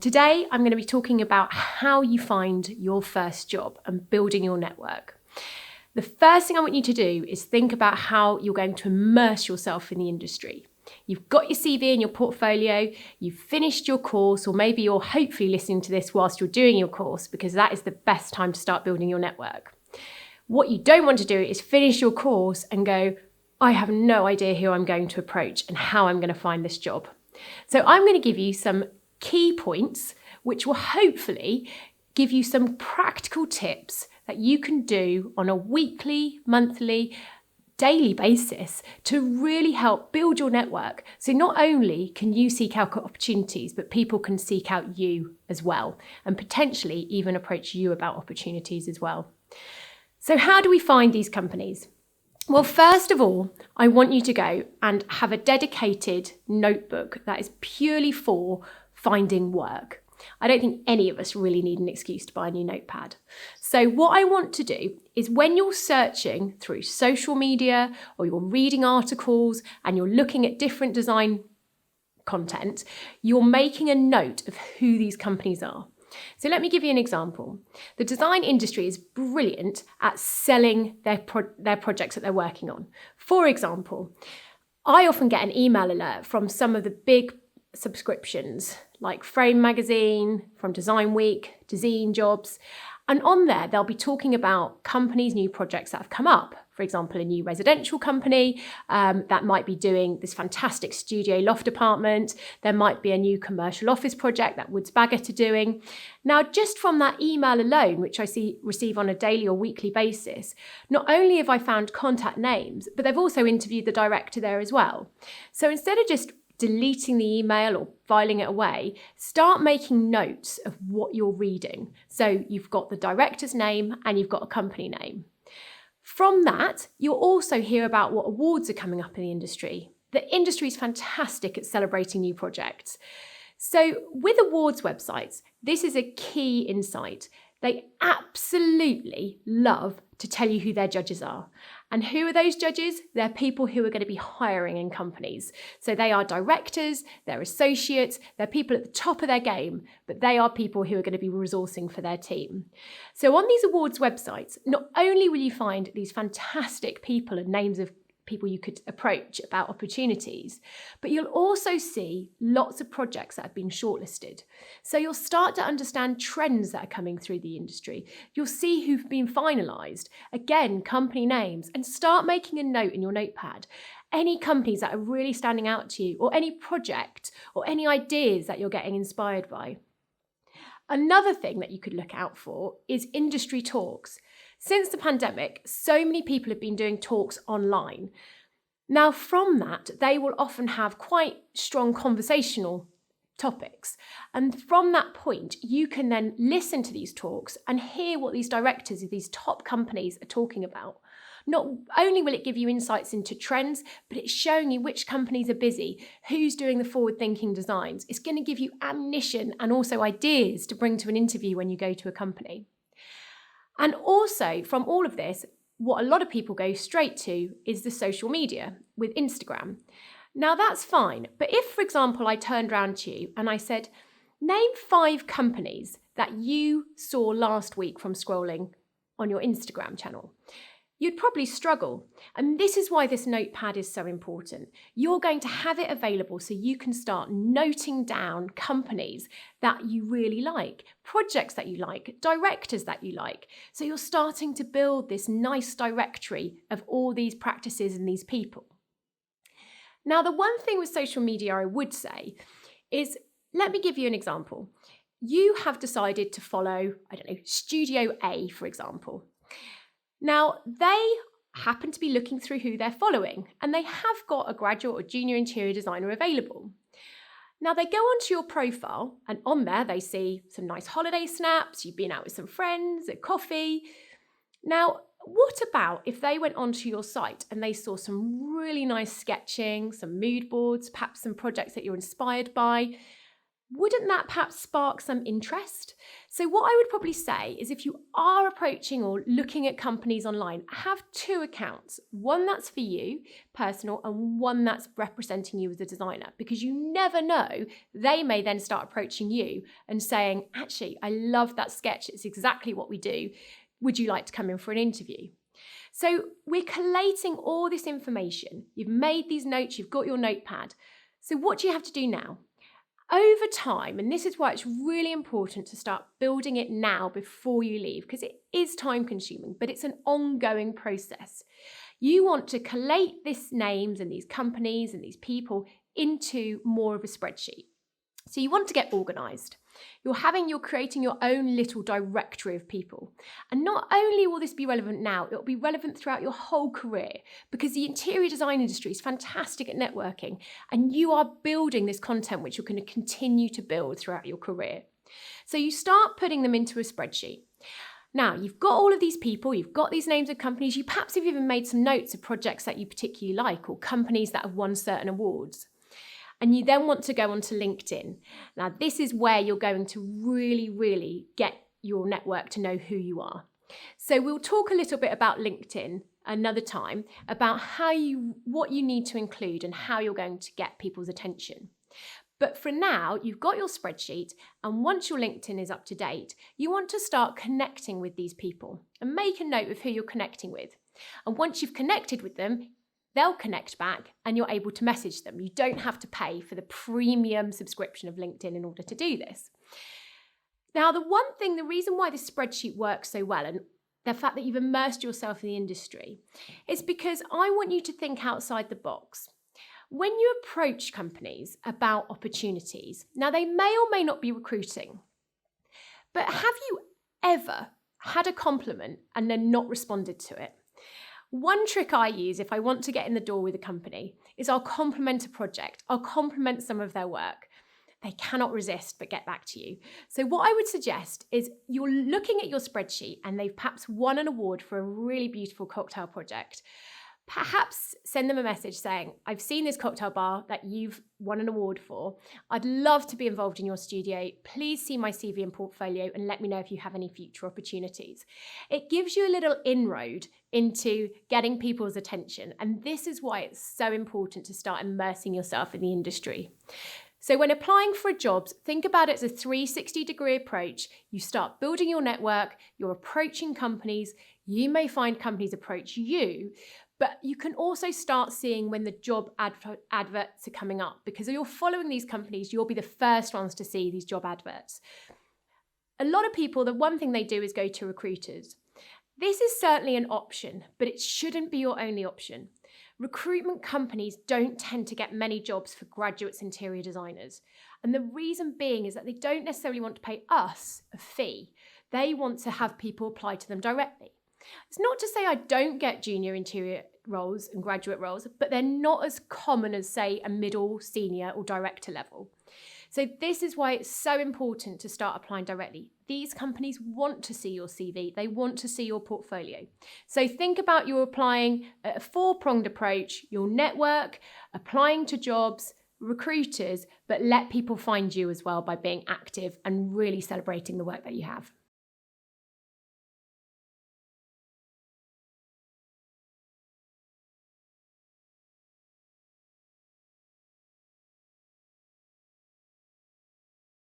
Today, I'm going to be talking about how you find your first job and building your network. The first thing I want you to do is think about how you're going to immerse yourself in the industry. You've got your CV and your portfolio, you've finished your course, or maybe you're hopefully listening to this whilst you're doing your course, because that is the best time to start building your network. What you don't want to do is finish your course and go, I have no idea who I'm going to approach and how I'm going to find this job. So I'm going to give you some key points which will hopefully give you some practical tips that you can do on a weekly, monthly, daily basis to really help build your network. So not only can you seek out opportunities, but people can seek out you as well, and potentially even approach you about opportunities as well. So how do we find these companies? Well, first of all, I want you to go and have a dedicated notebook that is purely for finding work. I don't think any of us really need an excuse to buy a new notepad. So what I want to do is when you're searching through social media or you're reading articles and you're looking at different design content, you're making a note of who these companies are. So let me give you an example. The design industry is brilliant at selling their projects that they're working on. For example, I often get an email alert from some of the big subscriptions like Frame Magazine, from Design Week, Design Jobs. And on there, they'll be talking about companies' new projects that have come up. For example, a new residential company that might be doing this fantastic studio loft apartment. There might be a new commercial office project that Woods Bagot are doing. Now, just from that email alone, which I receive on a daily or weekly basis, not only have I found contact names, but they've also interviewed the director there as well. So instead of just deleting the email or filing it away, start making notes of what you're reading. So you've got the director's name and you've got a company name. From that, you'll also hear about what awards are coming up in the industry. The industry is fantastic at celebrating new projects. So with awards websites, this is a key insight. They absolutely love to tell you who their judges are. And who are those judges? They're people who are going to be hiring in companies. So they are directors, they're associates, they're people at the top of their game, but they are people who are going to be resourcing for their team. So on these awards websites, not only will you find these fantastic people and names of people you could approach about opportunities, but you'll also see lots of projects that have been shortlisted. So you'll start to understand trends that are coming through the industry. You'll see who've been finalised, again, company names, and start making a note in your notepad. Any companies that are really standing out to you, or any project, or any ideas that you're getting inspired by. Another thing that you could look out for is industry talks. Since the pandemic, so many people have been doing talks online. Now, from that, they will often have quite strong conversational topics. And from that point, you can then listen to these talks and hear what these directors of these top companies are talking about. Not only will it give you insights into trends, but it's showing you which companies are busy, who's doing the forward-thinking designs. It's going to give you ammunition and also ideas to bring to an interview when you go to a company. And also, from all of this, what a lot of people go straight to is the social media with Instagram. Now, that's fine. But if, for example, I turned around to you and I said, name 5 companies that you saw last week from scrolling on your Instagram channel, you'd probably struggle. And this is why this notepad is so important. You're going to have it available so you can start noting down companies that you really like, projects that you like, directors that you like. So you're starting to build this nice directory of all these practices and these people. Now, the one thing with social media I would say is, let me give you an example. You have decided to follow, Studio A, for example. Now, they happen to be looking through who they're following, and they have got a graduate or junior interior designer available. Now, they go onto your profile, and on there they see some nice holiday snaps, you've been out with some friends, a coffee. Now, what about if they went onto your site and they saw some really nice sketching, some mood boards, perhaps some projects that you're inspired by? Wouldn't that perhaps spark some interest? So what I would probably say is if you are approaching or looking at companies online, have two accounts. One that's for you, personal, and one that's representing you as a designer, because you never know, they may then start approaching you and saying, actually, I love that sketch. It's exactly what we do. Would you like to come in for an interview? So we're collating all this information. You've made these notes, you've got your notepad. So what do you have to do now? Over time, and this is why it's really important to start building it now before you leave, because it is time consuming, but it's an ongoing process. You want to collate these names and these companies and these people into more of a spreadsheet. So you want to get organized. You're creating your own little directory of people. And not only will this be relevant now, it'll be relevant throughout your whole career, because the interior design industry is fantastic at networking, and you are building this content which you're going to continue to build throughout your career. So you start putting them into a spreadsheet. Now, you've got all of these people, you've got these names of companies, you perhaps have even made some notes of projects that you particularly like or companies that have won certain awards. And you then want to go onto LinkedIn. Now, this is where you're going to really get your network to know who you are. So we'll talk a little bit about LinkedIn another time, about what you need to include and how you're going to get people's attention. But for now, you've got your spreadsheet, and once your LinkedIn is up to date, you want to start connecting with these people and make a note of who you're connecting with. And once you've connected with them, they'll connect back and you're able to message them. You don't have to pay for the premium subscription of LinkedIn in order to do this. Now, the reason why this spreadsheet works so well, and the fact that you've immersed yourself in the industry, is because I want you to think outside the box. When you approach companies about opportunities, now they may or may not be recruiting, but have you ever had a compliment and then not responded to it? One trick I use if I want to get in the door with a company is I'll compliment a project. I'll compliment some of their work. They cannot resist but get back to you. So what I would suggest is you're looking at your spreadsheet and they've perhaps won an award for a really beautiful cocktail project. Perhaps send them a message saying, I've seen this cocktail bar that you've won an award for. I'd love to be involved in your studio. Please see my CV and portfolio and let me know if you have any future opportunities. It gives you a little inroad into getting people's attention. And this is why it's so important to start immersing yourself in the industry. So when applying for jobs, think about it as a 360-degree approach. You start building your network, you're approaching companies. You may find companies approach you, but you can also start seeing when the job adverts are coming up, because if you're following these companies, you'll be the first ones to see these job adverts. A lot of people, the one thing they do is go to recruiters. This is certainly an option, but it shouldn't be your only option. Recruitment companies don't tend to get many jobs for graduates interior designers. And the reason being is that they don't necessarily want to pay us a fee. They want to have people apply to them directly. It's not to say I don't get junior interior roles and graduate roles, but they're not as common as, say, a middle, senior or director level. So this is why it's so important to start applying directly. These companies want to see your CV. They want to see your portfolio. So think about you applying a four-pronged approach, your network, applying to jobs, recruiters, but let people find you as well by being active and really celebrating the work that you have.